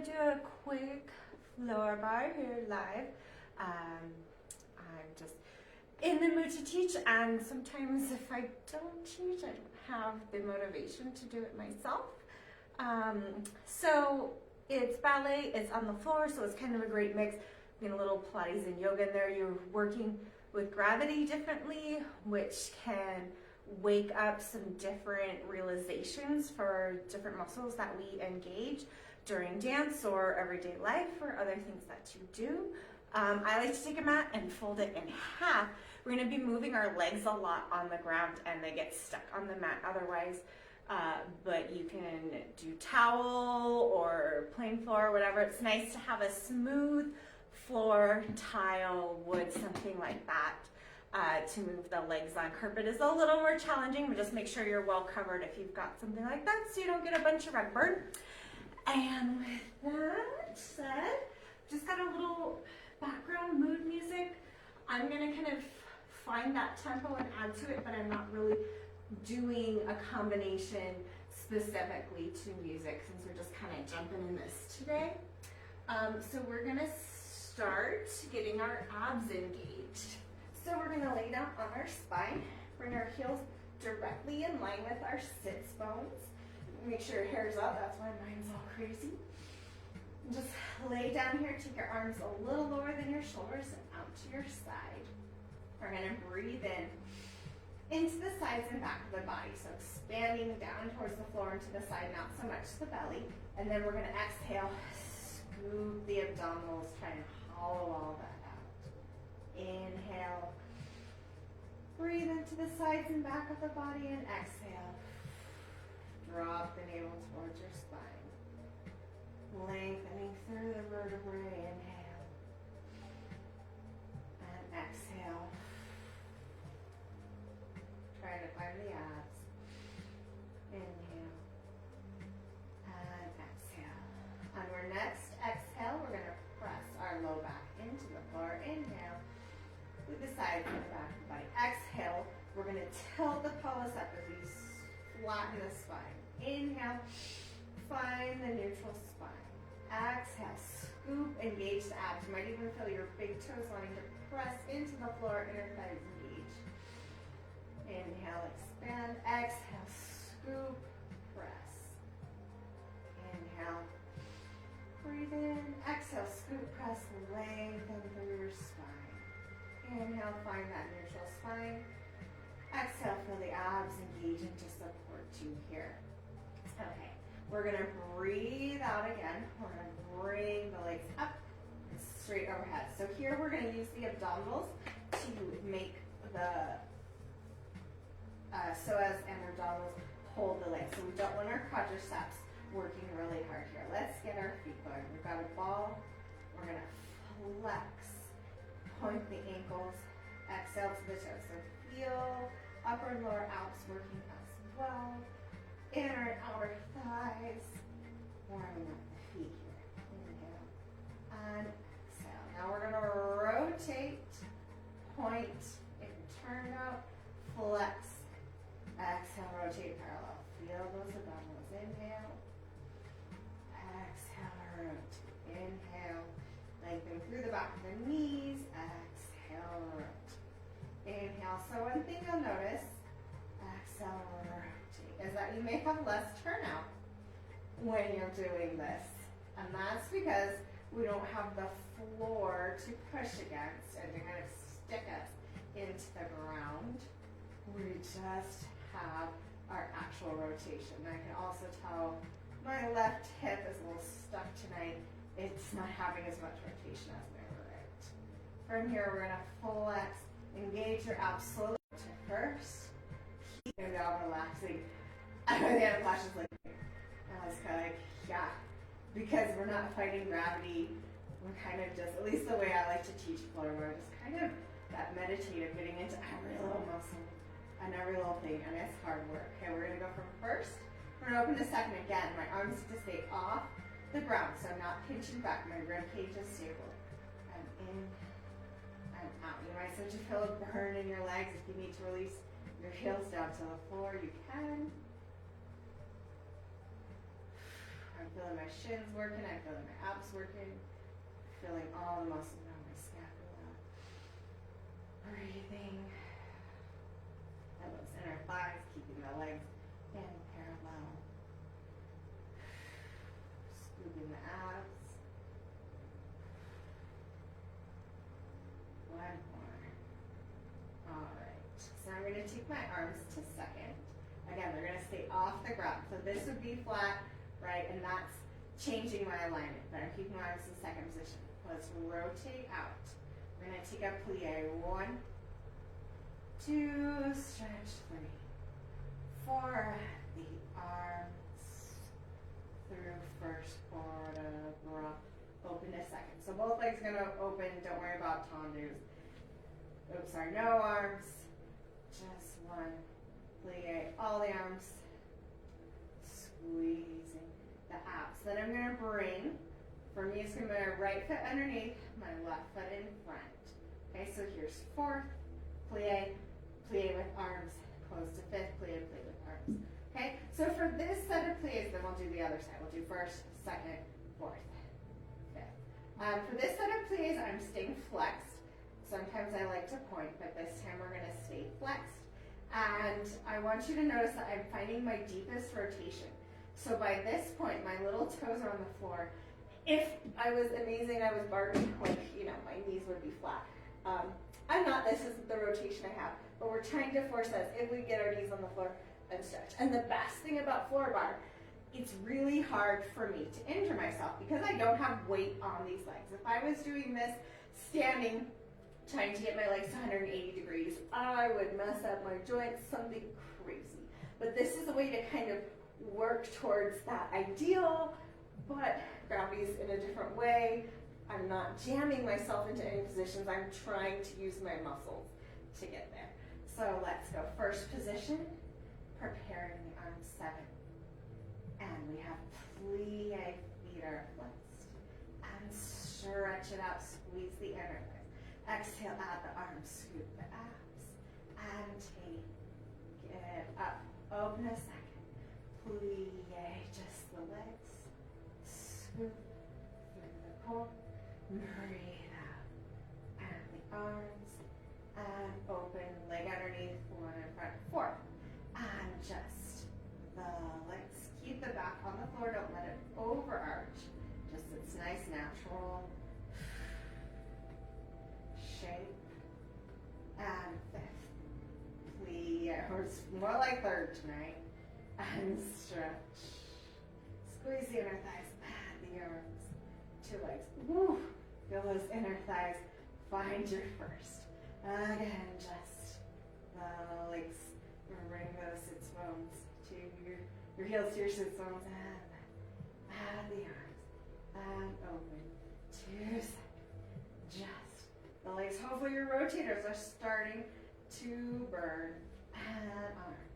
to do a quick floor bar here live. I'm just in the mood to teach, and sometimes if I don't teach, I don't have the motivation to do it myself. So it's ballet, it's on the floor, so it's kind of a great mix. A little Pilates and yoga in there. You're working with gravity differently, which can wake up some different realizations for different muscles that we engage during dance or everyday life or other things that you do. I like to take a mat and fold it in half. We're going to be moving our legs a lot on the ground and they get stuck on the mat otherwise. But you can do towel or plain floor or whatever. It's nice to have a smooth floor, tile, wood, something like that to move the legs on. Carpet is a little more challenging, but just make sure you're well covered if you've got something like that so you don't get a bunch of rug burn. And with that said, just got a little background mood music. I'm gonna kind of find that tempo and add to it, but I'm not really doing a combination specifically to music since we're just kind of jumping in this today. So we're gonna start getting our abs engaged. So we're gonna lay down on our spine, bring our heels directly in line with our sits bones. Make sure your hair's up, that's why mine's all crazy. Just lay down here, take your arms a little lower than your shoulders and out to your side. We're gonna breathe in into the sides and back of the body. So expanding down towards the floor and to the side, not so much the belly. And then we're gonna exhale, scoop the abdominals, try and hollow all that out. Inhale. Breathe into the sides and back of the body and exhale. Drop the navel towards your spine. Lengthening through the vertebrae. Inhale. And exhale. Try to find the abs. Inhale. And exhale. On our next exhale, we're going to press our low back into the floor. Inhale. With the sides and the back of the body. Exhale. We're going to tilt the pelvis up as we flatten the spine. Inhale. Find the neutral spine. Exhale. Scoop, engage the abs. You might even feel your big toes wanting to press into the floor. Inner thighs engage. Inhale, expand. Exhale, scoop, press. Inhale. Breathe in. Exhale, scoop, press, lengthen through your spine. Inhale, find that neutral spine. Exhale, feel the abs engage into support you here. Okay, we're gonna breathe out again. We're gonna bring the legs up and straight overhead. So here we're gonna use the abdominals to make the psoas and abdominals hold the legs. So we don't want our quadriceps working really hard here. Let's get our feet going. We've got a ball. We're gonna flex. Point the ankles, exhale to the toes. So feel upper and lower abs working as well. Inner and outer thighs. Warming up the feet here. Inhale and exhale. Now we're going to rotate, point, and turn out, flex. Exhale, rotate parallel. Feel those abdominals. Inhale. Exhale, rotate. Inhale. Lengthen through the back of the knees. Exhale, rotate. Inhale. So one thing you'll notice, exhale, rotate, is that you may have less turnout when you're doing this. And that's because we don't have the floor to push against and to kind of stick us into the ground. We just have our actual rotation. I can also tell my left hip is a little stuck tonight. It's not having as much rotation as my right. From here, we're gonna flex, engage your abs slowly to first. Keep your abs relaxing. And the other flash is like, I was kind of like, yeah. Because we're not fighting gravity, we're kind of just, at least the way I like to teach floor, we're just kind of that meditative, getting into every little muscle and every little thing, and it's hard work. Okay, we're gonna go from first. We're gonna open to second again. My arms need to stay off the ground, so I'm not pinching back. My rib cage is stable. And in and out. You might start to feel a burn in your legs. If you need to release your heels down to the floor, you can. And feeling my shins working, I'm feeling my abs working, feeling all the muscles around my scapula. Breathing. And those inner thighs, keeping the legs in parallel. Scooping the abs. One more. Alright, so I'm going to take my arms to second. Again, they're going to stay off the ground. So this would be flat, right? And that's changing my alignment. But I'm keeping my arms in second position. Let's rotate out. We're going to take a plie. 1, 2, stretch, 3, 4. The arms through first, forward, open to second. So both legs are going to open. Don't worry about tendus. Oops, sorry, no arms. Just one. Plie, all the arms. Squeezing the abs. Then I'm going to bring, for me, it's going to be my right foot underneath, my left foot in front. Okay, so here's fourth, plie, plie with arms, close to fifth, plie, plie with arms. Okay, so for this set of plies, then we'll do the other side. We'll do first, second, fourth, fifth. For this set of plies, I'm staying flexed. Sometimes I like to point, but this time we're going to stay flexed. And I want you to notice that I'm finding my deepest rotation. So by this point, my little toes are on the floor. If I was amazing, I was barring, like, you know, my knees would be flat. I'm not, this isn't the rotation I have, but we're trying to force us, if we get our knees on the floor, and stretch. And the best thing about floor bar, it's really hard for me to injure myself because I don't have weight on these legs. If I was doing this standing, trying to get my legs to 180 degrees, I would mess up my joints, something crazy. But this is a way to kind of work towards that ideal, but gravity's in a different way. I'm not jamming myself into any positions. I'm trying to use my muscles to get there. So let's go. First position, preparing the arms 7. And we have plie, feet are flexed. And stretch it out, squeeze the inner thighs. Exhale, add the arms, scoop the abs. And take it up. Open a second. Plie, just the legs. Scoop through the core. Breathe out. And the arms. And open, leg underneath, 1 in front, 4. And just the legs. Keep the back on the floor, don't let it overarch. Just its nice, natural shape. And fifth. Plie, or it's more like third tonight. And stretch. Squeeze the inner thighs, add the arms. 2 legs. Woo! Feel those inner thighs. Find your first. Again, just the legs. Bring those sits bones to your heels to your sits bones. And add the arms. And open. 2 seconds. Just the legs. Hopefully your rotators are starting to burn. And arms.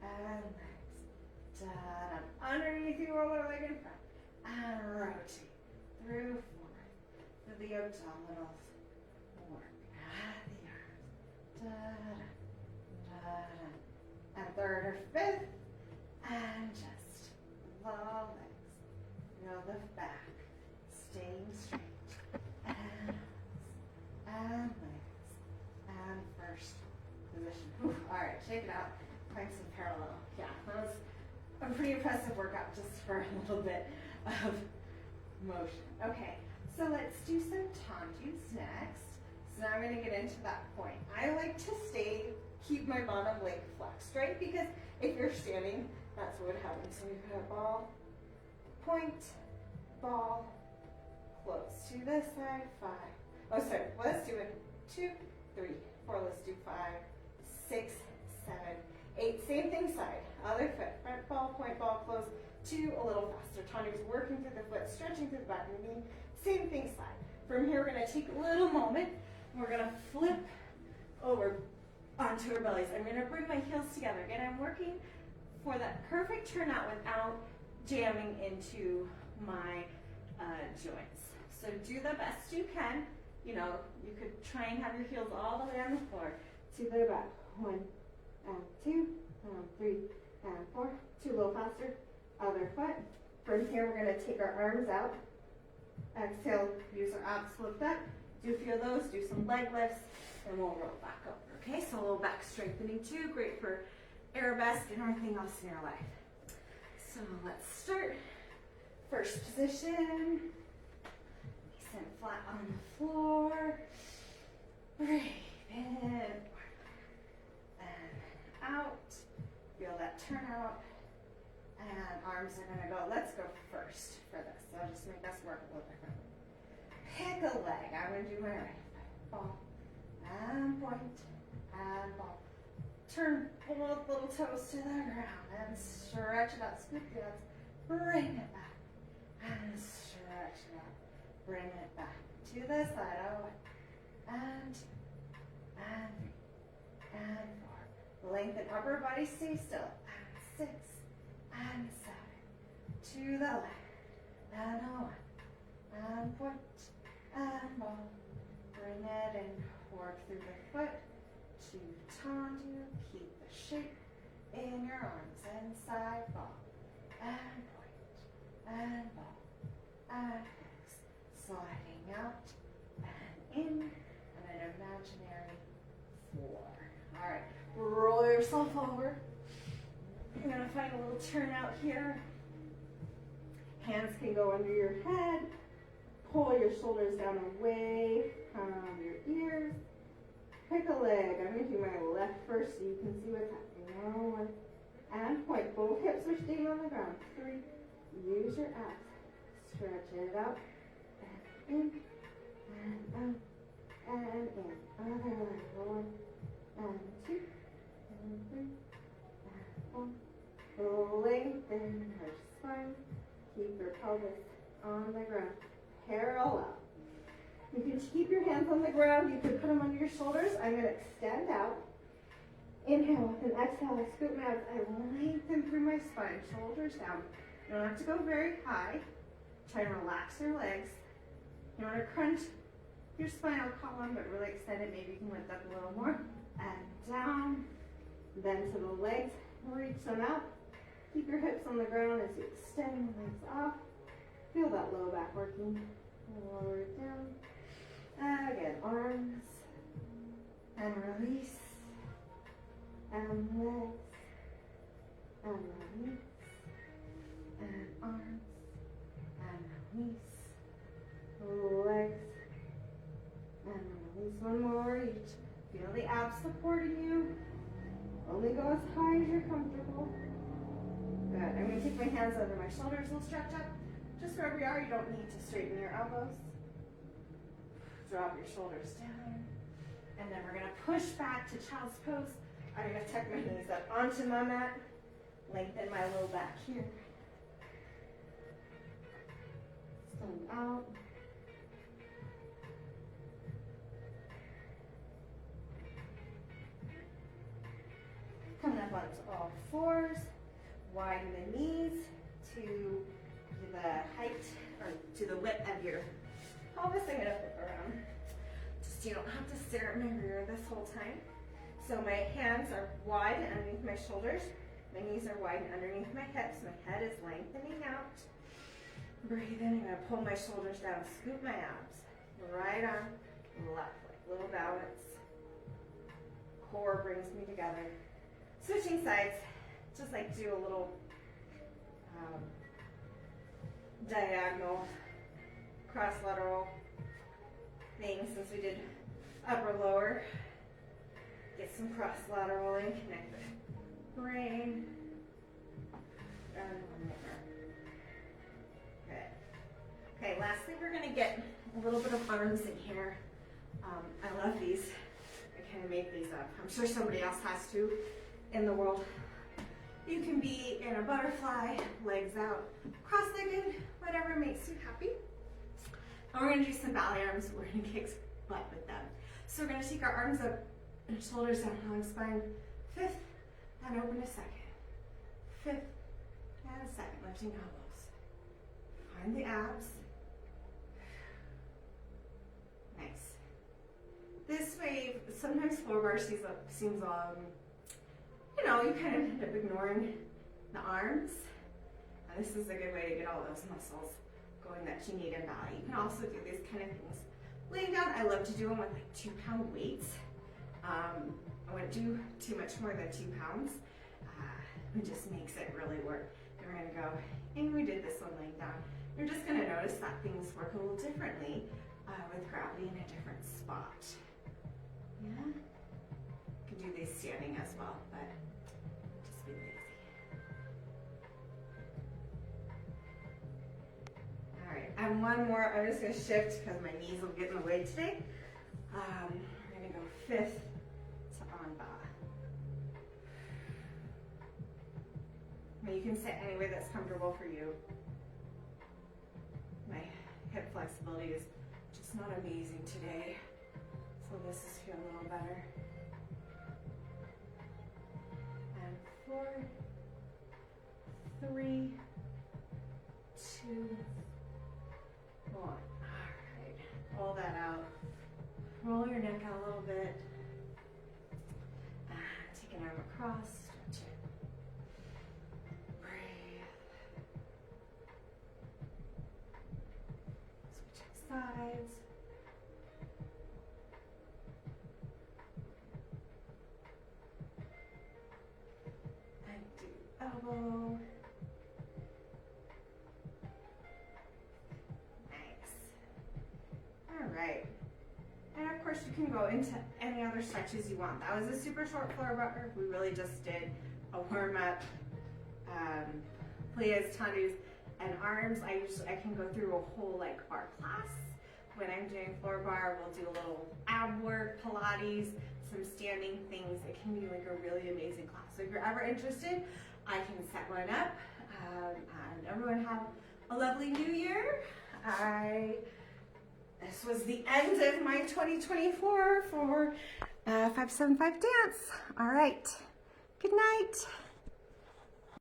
And legs. Down. Underneath you, roll the leg in front. And rotate. Through forward. Through the abdominals. Work. Add the arms. Da-da. Da-da. And third or fifth. And just the legs. Feel the back. Staying straight. And legs. And first position. Whew. All right, shake it out. Find some parallel. Yeah, that was a pretty impressive workout just for a little bit of motion. Okay, so let's do some tendus next. So now I'm going to get into that point. I like to keep my bottom leg flexed, right? Because if you're standing, that's what would happen. So we've got ball, point, ball, close to this side, 5. Oh, sorry, let's do it. 2, 3, 4, let's do 5, 6, 7, 8. Same thing side. Other foot, front ball, point ball, close. 2, a little faster. Tendus working through the foot, stretching through the back of the knee. Same thing side. From here, we're going to take a little moment. We're going to flip over onto our bellies. I'm going to bring my heels together. Again, I'm working for that perfect turnout without jamming into my joints. So do the best you can. You know, you could try and have your heels all the way on the floor. To the back. 1, and 2, and 3, and 4. 2, a little faster. Other foot. From here, we're gonna take our arms out. Exhale, use our abs, lift up. Do feel those, do some leg lifts, and we'll roll back over. Okay, so a little back strengthening too, great for arabesque and everything else in your life. So let's start. First position, stand flat on the floor. Breathe in and out. Feel that turn out. And arms are gonna go, let's go first for this. So I'll just make us work a little differently. Pick a leg. I'm gonna do my right foot. Ball and point and ball. Turn both little toes to the ground and stretch it out. Scoop the abs. Bring it back and stretch it out. Bring it back to the side. Oh, and four. Lengthen upper body. Stay still. And 6 and 7. To the left and a 1 and point and ball. Bring it in. Work through the foot to tendu. Keep the shape in your arms. Inside ball and point and ball and fix. Sliding out and in and an imaginary 4. All right, roll yourself over. You're gonna find a little turnout here. Hands can go under your head. Pull your shoulders down away from your ears. Pick a leg. I'm gonna do my left first so you can see what's happening. 1 and point. Both hips are staying on the ground. 3. Use your abs. Stretch it out and in and out and in. Other leg. 1 and 2 and 3 and 4. Lengthen your spine. Keep your pelvis on the ground. Parallel. You can keep your hands on the ground. You can put them under your shoulders. I'm going to extend out. Inhale with an exhale. I scoop my abs. I lengthen through my spine. Shoulders down. You don't have to go very high. Try to relax your legs. You want to crunch your spinal column, but really extend it. Maybe you can lift up a little more. And down. Then to the legs. Reach them out. Keep your hips on the ground as you extend the legs off. Feel that low back working. Lower it down. Again, arms. And release. And legs. And release. And arms. And release. Legs. And release. One more each. Feel the abs supporting you. Only go as high as you're comfortable. Good. I'm going to take my hands under my shoulders. We'll stretch up. Just wherever you are, you don't need to straighten your elbows. Drop your shoulders down. And then we're going to push back to child's pose. I'm going to tuck my knees up onto my mat. Lengthen my low back here. Stand out. Coming up onto all fours. Widen the knees to the height or to the width of your pelvis. I'm going to flip around. Just you don't have to stare at my rear this whole time. So my hands are wide and underneath my shoulders. My knees are wide and underneath my hips. My head is lengthening out. Breathe in. I'm going to pull my shoulders down. Scoop my abs. Right arm, left leg. Little balance. Core brings me together. Switching sides. Just like do a little diagonal cross lateral thing since we did upper lower. Get some cross lateral in, connect the brain. And one more. Good. Okay, lastly we're going to get a little bit of arms in here. I love these. I kind of make these up. I'm sure somebody else has to in the world. You can be in a butterfly, legs out, cross-legged, whatever makes you happy. And we're going to do some ballet arms. We're going to kick butt with them. So we're going to take our arms up and shoulders down, long spine. 5th, and open a 2nd. 5th, and 2nd, lifting elbows. Find the abs. Nice. This way, sometimes floor bar seems you know, you kind of end up ignoring the arms. This is a good way to get all those muscles going that you need in ballet. You can also do these kind of things laying down. I love to do them with like 2-pound weights. I wouldn't do too much more than 2 pounds. It just makes it really work. Then we're gonna go, and we did this one laying down. You're just gonna notice that things work a little differently with gravity in a different spot. Yeah, you can do these standing as well, but just be lazy. All right, and one more. I'm just gonna shift because my knees will get in the way today. We're gonna go 5th to en bas. Now you can sit any way that's comfortable for you. My hip flexibility is just not amazing today, so this is feeling a little better. And 4, 3, 2, 1. All right, roll that out. Roll your neck out a little bit. Take an arm across, stretch it. Breathe. Switching sides. And do elbow. Nice. All right. And of course you can go into any other stretches you want. That was a super short floor bar. We really just did a warm up, plies, tendus, and arms. I can go through a whole like bar class. When I'm doing floor bar, we'll do a little ab work, Pilates, some standing things. It can be like a really amazing class. So if you're ever interested, I can set one up. And everyone have a lovely new year. This was the end of my 2024 for 575 dance. All right. Good night.